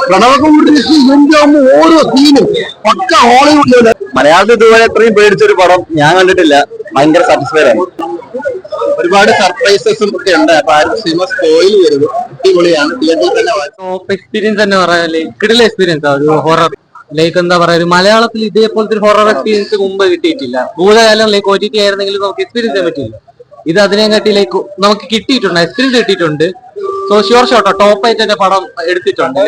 പ്രണവകുമാർ ഓരോ സീനും പക്ക ഹോളിവുഡ്. മലയാളത്തിൽ ഇതുപോലെ ഇത്രയും പേടിച്ചൊരു പടം ഞാൻ കണ്ടിട്ടില്ല. ഭയങ്കര സാറ്റിസ്ഫൈഡ് ആണ്. ഒരുപാട് സർപ്രൈസസും ഒക്കെ ഉണ്ട്. അപ്പൊ ആരും സിനിമ സ്പോയിൽ ചെയ്യരുത്. അടിപൊളിയാണ്. തിയേറ്ററിൽ തന്നെ ടോപ്പ് എക്സ്പീരിയൻസ് തന്നെ പറയാം. കിടില എക്സ്പീരിയൻസ് ആണ് ഒരു ഹൊറർ. ലൈക്ക് എന്താ പറയാ, ഒരു മലയാളത്തിൽ ഇതേപോലത്തെ ഒരു ഹൊറർ എക്സ്പീരിയൻസ് മുമ്പ് കിട്ടിയിട്ടില്ല. ഭൂതകാലം ലൈക്ക് OTT ആയിരുന്നെങ്കിലും നമുക്ക് എക്സ്പീരിയൻസ് ചെയ്യാൻ പറ്റില്ല. ഇത് അതിനെക്കാട്ടി ലൈക്ക് നമുക്ക് കിട്ടിയിട്ടുണ്ട്, എക്സ്പീരിയൻസ് കിട്ടിയിട്ടുണ്ട്. സോ ഷുവർ ഷോട്ടോ ടോപ്പ് ആയിട്ട് തന്നെ പടം എടുത്തിട്ടുണ്ട്.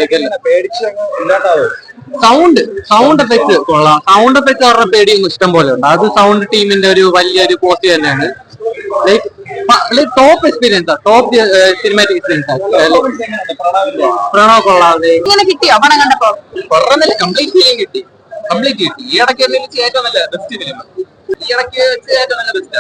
സൗണ്ട് എഫക്ട് കൊള്ളാം. സൗണ്ട് എഫക്ട് അവരുടെ പേടിയൊന്നും ഇഷ്ടം പോലെ ഉണ്ട്. അത് സൗണ്ട് ടീമിന്റെ ഒരു വലിയൊരു പോസ്റ്റ് തന്നെയാണ്. Like top experience top cinematic experience. Pranav കൊള്ളാതെ ഇങ്ങനെ കിട്ടിയോ പണം കണ്ടപ്പോ? കംപ്ലീറ്റ് ഫീലിംഗ് കിട്ടി. ഈ ഇടയ്ക്ക് ഏറ്റവും നല്ല ബെസ്റ്റ് ഫിലിം. ഈ ഇടയ്ക്ക് ഏറ്റവും നല്ല ബെസ്റ്റ്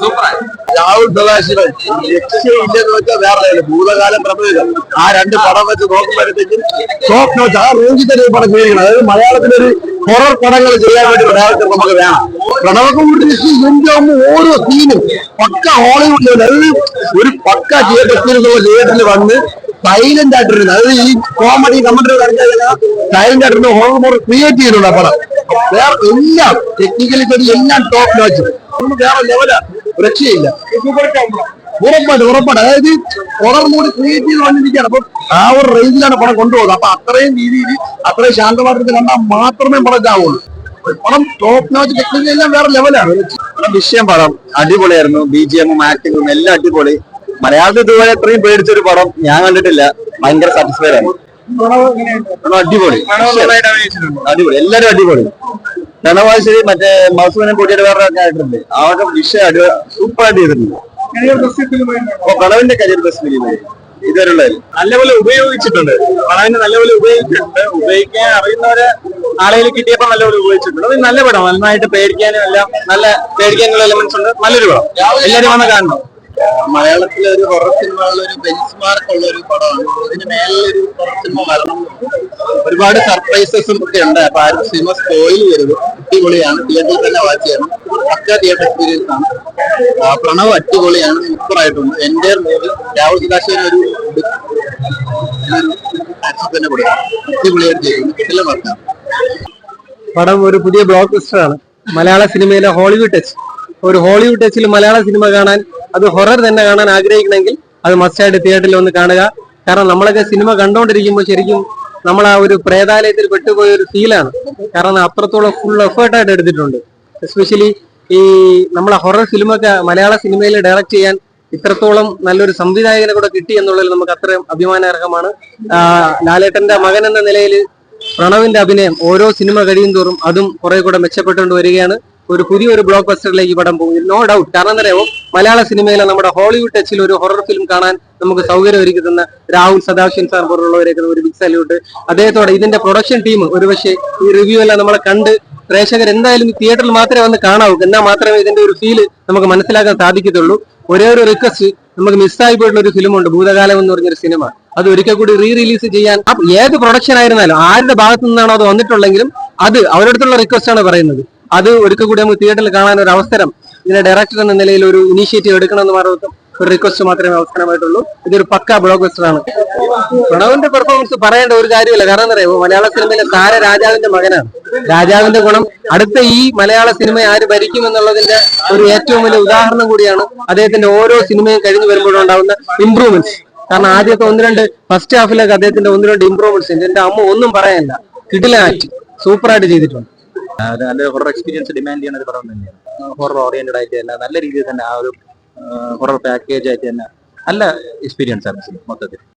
സൂപ്പറായി. രാഹുൽ സദാശിവൻ രക്ഷയില്ലെന്ന് വെച്ചാൽ വേറെ ഭൂതകാലം പ്രഭേദം. ആ രണ്ട് പടം വെച്ച് നോക്കുമ്പോഴത്തേക്കും ടോപ്പ് നോച്ച്. ആ റേഞ്ചിൽ തന്നെ പടം ചെയ്യണം. അതായത് മലയാളത്തിലൊരു ഹൊറർ പടങ്ങൾ ചെയ്യാൻ വേണ്ടി മലയാളത്തിൽ നമുക്ക് വേണം. പ്രണവകുമാർ ഓരോ സീനും പക്ക ഹോളിവുഡ്. അതായത് ഒരു പക്ക തിയേറ്ററിൽ വന്ന് സൈലന്റ് ആയിട്ടിരുന്നു. അതായത് ഈ കോമഡി കമന്ററി കാണിച്ചാൽ സൈലന്റ് ആയിട്ടിരുന്ന് ഹോളിവുഡ് ക്രിയേറ്റ് ചെയ്യുന്നുണ്ട് ആ പടം. വേറെ എല്ലാം ടെക്നിക്കലി എല്ലാം ടോപ്പ് നോച്ച്. ഒന്നും വേറെ ലെവല രക്ഷയില്ല. ഉറപ്പാണ്. അതായത് ഹൊറർ മൂഡ് ക്രിയേറ്റ് ചെയ്ത് വന്നിരിക്കുകയാണ്. അപ്പൊ ആ ഒരു റേഞ്ചിലാണ് പടം കൊണ്ടുപോകുന്നത്. അപ്പൊ അത്രയും രീതിയിൽ അത്രയും ശാന്തമായിട്ട് കണ്ടാൽ മാത്രമേ പടം ചാവുള്ളൂ. പടം ടോപ്പ് നോച്ച് ടെക്നിക്കലി എല്ലാം വേറെ ലെവലാണ്. വിഷയം പടം അടിപൊളിയായിരുന്നു. BGM ആക്ടിങ്ങും എല്ലാം അടിപൊളി. മലയാളത്തിൽ ഇതുപോലെ ഇത്രയും പേടിച്ചൊരു പടം ഞാൻ കണ്ടിട്ടില്ല. ഭയങ്കര സാറ്റിസ്ഫൈഡ് ആണ്. അടിപൊളി അടിപൊളി എല്ലാരും അടിപൊളി. പ്രണവാശ്ശേരി മറ്റേ മൗസുവിനെ കൂട്ടിയിട്ട് വേറെ ആയിട്ടുണ്ട്. അവരുടെ വിഷയം സൂപ്പറായിട്ട് ചെയ്തിട്ടുണ്ട്. പ്രണവിന്റെ കരിയർ ബെസ്റ്റ് ഫിലിം ഇതുവരെയുള്ള നല്ലപോലെ ഉപയോഗിച്ചിട്ടുണ്ട്. പടവിനെ നല്ലപോലെ ഉപയോഗിക്കാൻ അറിയുന്നവരെ ആളുകൾ കിട്ടിയപ്പോൾ നല്ലപോലെ ഉപയോഗിച്ചിട്ടുണ്ട്. അത് നല്ല പടം. നന്നായിട്ട് പേടിക്കാനും എല്ലാം നല്ല പേടിക്കാനുള്ള എലമെന്റ്സ് ഉണ്ട്. നല്ലൊരു പടം. എല്ലാവരും വന്ന് കാണണം. മലയാളത്തിലെ ഒരു ഹൊറർ സിനിമകളിൽ ഒരു ബെഞ്ച് മാർക്ക് ഉള്ള ഒരു പടമാണ്. ഇതിന് മേലൊരു ഹൊറർ സിനിമ വരണം. ഒരുപാട് സർപ്രൈസസും ഒക്കെ ഉണ്ട്. അപ്പൊ ആരും സിനിമ സ്പോയിൽ ചെയ്യരുത്. അടിപൊളിയാണ്. തിയേറ്ററിൽ തന്നെ വാച്ച് ചെയ്യണം. പക്ക തിയേറ്റർ എക്സ്പീരിയൻസ് ആണ്. പ്രണവ് അടിപൊളിയാണ്. സൂപ്പറായിട്ടുണ്ട്. എൻ്റെ മൂവി രാഹുൽ സദാശിവൻ ഒരു തന്നെ കൊടുക്കാം. അടിപൊളിയായിട്ട് ചെയ്യുന്നു. കിട്ടില്ല വർക്കാണ് പടം. ഒരു പുതിയ ബ്ലോക്ക് ബസ്റ്റർ ആണ്. മലയാള സിനിമയിലെ ഹോളിവുഡ് ടച്ച്. ഒരു ഹോളിവുഡ് ടച്ചിൽ മലയാള സിനിമ കാണാൻ, അത് ഹൊറർ തന്നെ കാണാൻ ആഗ്രഹിക്കണമെങ്കിൽ അത് മസ്റ്റായിട്ട് തിയേറ്ററിൽ ഒന്ന് കാണുക. കാരണം നമ്മളൊക്കെ സിനിമ കണ്ടുകൊണ്ടിരിക്കുമ്പോൾ ശരിക്കും നമ്മൾ ആ ഒരു പ്രേതാലയത്തിൽ പെട്ടുപോയ ഒരു ഫീലാണ്. കാരണം അത്രത്തോളം ഫുൾ എഫേർട്ടായിട്ട് എടുത്തിട്ടുണ്ട്. എസ്പെഷ്യലി ഈ നമ്മളെ ഹൊറർ ഫിലിമൊക്കെ മലയാള സിനിമയിൽ ഡയറക്റ്റ് ചെയ്യാൻ ഇത്രത്തോളം നല്ലൊരു സംവിധായകനെ കൂടെ കിട്ടി എന്നുള്ളതിൽ നമുക്ക് അത്രയും അഭിമാനകരമാണ്. ലാലേട്ടന്റെ മകൻ എന്ന നിലയിൽ പ്രണവിന്റെ അഭിനയം ഓരോ സിനിമ കഴിയും തോറും അതും കുറെ കൂടെ മെച്ചപ്പെട്ടുകൊണ്ട് വരികയാണ്. ഒരു പുതിയൊരു ബ്ലോക്ക് ബസ്റ്ററിലേക്ക് പടം പോകും, നോ ഡൗട്ട്. കാരണം എന്താ പറയുക, മലയാള സിനിമയിലെ നമ്മുടെ ഹോളിവുഡ് ടച്ചിൽ ഒരു ഹൊറർ ഫിലിം കാണാൻ നമുക്ക് സൗകര്യം ഒരുക്കി തന്ന രാഹുൽ സദാശിവൻ സാർ പോലുള്ളവരേക്ക് ഒരു ബിഗ് സല്യൂട്ട്. അദ്ദേഹത്തോടെ ഇതിന്റെ പ്രൊഡക്ഷൻ ടീം ഒരുപക്ഷെ ഈ റിവ്യൂ എല്ലാം നമ്മളെ കണ്ട് പ്രേക്ഷകർ എന്തായാലും തിയേറ്ററിൽ മാത്രമേ വന്ന് കാണാവൂ. എന്നാൽ മാത്രമേ ഇതിന്റെ ഒരു ഫീല് നമുക്ക് മനസ്സിലാക്കാൻ സാധിക്കത്തുള്ളൂ. ഒരേ ഒരു റിക്വസ്റ്റ്, നമുക്ക് മിസ്സായി പോയിട്ടുള്ള ഒരു ഫിലിമുണ്ട്, ഭൂതകാലം എന്ന് പറഞ്ഞൊരു സിനിമ. അത് ഒരിക്കൽ കൂടി റിലീസ് ചെയ്യാൻ ഏത് പ്രൊഡക്ഷൻ ആയിരുന്നാലും ആരുടെ ഭാഗത്തു നിന്നാണോ അത് വന്നിട്ടുള്ളെങ്കിലും അത് അവരുടെ അടുത്തുള്ള റിക്വസ്റ്റ് ആണ് പറയുന്നത്. അത് ഒരിക്കൽ കൂടി നമുക്ക് തിയേറ്ററിൽ കാണാൻ ഒരു അവസരം ഇതിന്റെ ഡയറക്ടർ എന്ന നിലയിൽ ഒരു ഇനീഷ്യേറ്റീവ് എടുക്കണമെന്ന് പറഞ്ഞ ഒരു റിക്വസ്റ്റ് മാത്രമേ അവസരമായിട്ടുള്ളൂ. ഇതൊരു പക്ക ബ്ലോക്ക് ബസ്റ്റർ ആണ്. പ്രണവിന്റെ പെർഫോമൻസ് പറയേണ്ട ഒരു കാര്യമില്ല. കാരണം എന്താ പറയുക, മലയാള സിനിമയിലെ താര രാജാവിന്റെ മകനാണ്. രാജാവിന്റെ ഗുണം അടുത്ത ഈ മലയാള സിനിമ ആര് ഭരിക്കും എന്നുള്ളതിന്റെ ഒരു ഏറ്റവും വലിയ ഉദാഹരണം കൂടിയാണ് അദ്ദേഹത്തിന്റെ ഓരോ സിനിമയും കഴിഞ്ഞു വരുമ്പോഴുണ്ടാവുന്ന ഇംപ്രൂവ്മെന്റ്സ്. കാരണം ആദ്യത്തെ ഫസ്റ്റ് ഹാഫിലൊക്കെ അദ്ദേഹത്തിന്റെ 1-2 ഇംപ്രൂവ്മെന്റ്സ് എന്റെ അമ്മ ഒന്നും പറയാനില്ല. കിടിലനായിട്ട് സൂപ്പറായിട്ട് ചെയ്തിട്ടുണ്ട്. നല്ല ഹൊറർ എക്സ്പീരിയൻസ് ഡിമാൻഡ് ചെയ്യുന്ന ഒരു പടം തന്നെയാണ്. ഹൊറർ ഓറിയന്റഡ് ആയിട്ട് തന്നെ നല്ല രീതിയിൽ തന്നെ ആ ഒരു ഹൊറർ പാക്കേജ് ആയിട്ട് തന്നെ നല്ല എക്സ്പീരിയൻസ് ആണ് മൊത്തത്തിൽ.